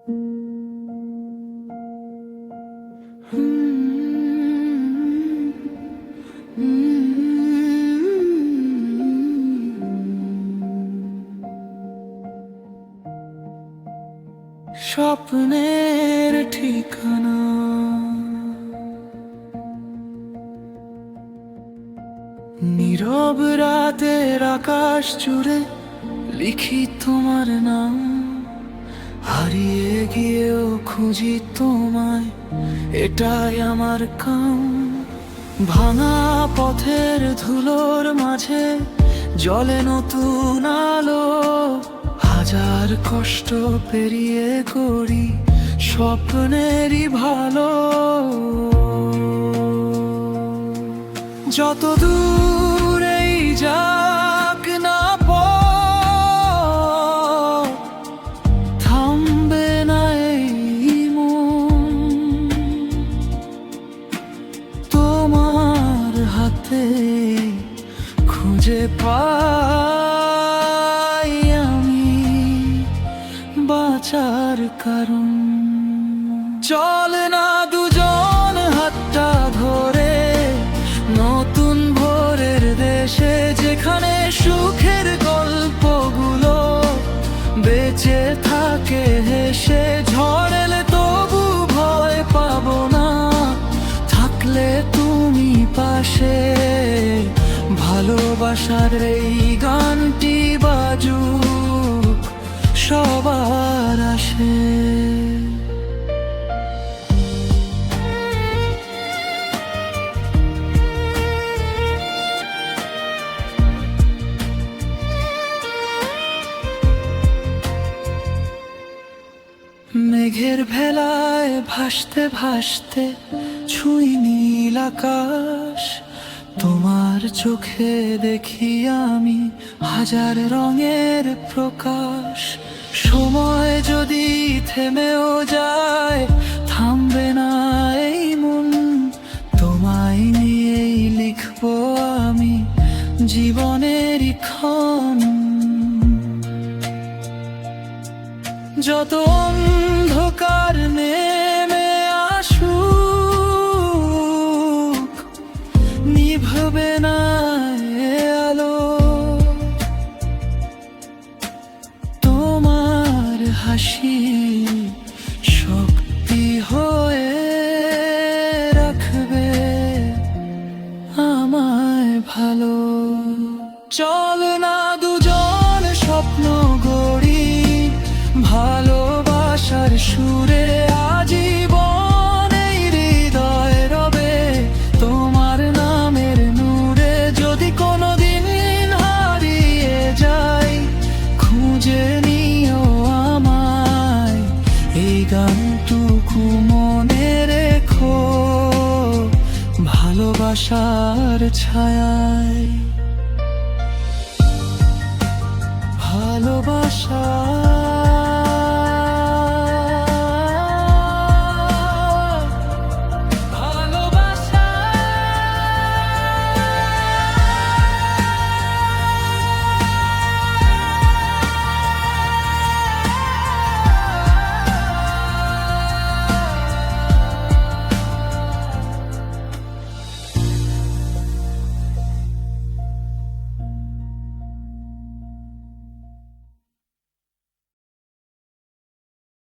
স্বপ্নের ঠিকানা নীরব রাতের আকাশ জুড়ে লিখি তোমার নাম, হারিয়ে গিয়েও খুঁজি তোমায়, এটাই আমার কাম। ভাঙা পথের ধুলোর মাঝে জ্বলে নতুন আলো, হাজার কষ্ট পেরিয়ে করি স্বপ্নেরই ভালো। যত দূরেই যাক না পথ, থামবে না এই মন। তোমার হাতে খুঁজে পাই আমি বাঁচার কারণ। চল না দুজন হাতটা ধরে নতুন ভোরের দেশে, যেখানে সুখের গল্পগুলো বেঁচে থাকে হেসে। ঝড় এলে তবু ভয় পাবো না, থাকলে তুমি পাশে। ভালোবাসার এই গানটি বাজুক সবার আসে। মেঘের ভেলায় ভাসতে ভাসতে ছুঁই নীল আকাশ, তোমার চোখে দেখি আমি হাজার রঙের প্রকাশ। সময় যদি থেমেও যায়, থামবে না এই মন। তোমায় নিয়েই লিখবো আমি জীবনের ক্ষণ। যত অন্ধকার নেমে আসুক, নিভবে না এ আলো। তোমার হাসি শক্তি হয়ে রাখবে আমায় ভালো। চল না দুজন স্বপ্ন গড়ি ভালোবাসার সুরে। আজীবন এই হৃদয় রবে তোমার নামের নূরে। যদি কোনোদিন হারিয়ে যাই, খুঁজে নিও আমায়, এই গানটুকু মনে রেখো ভালোবাসার ছায়ায়। ভালোবাসা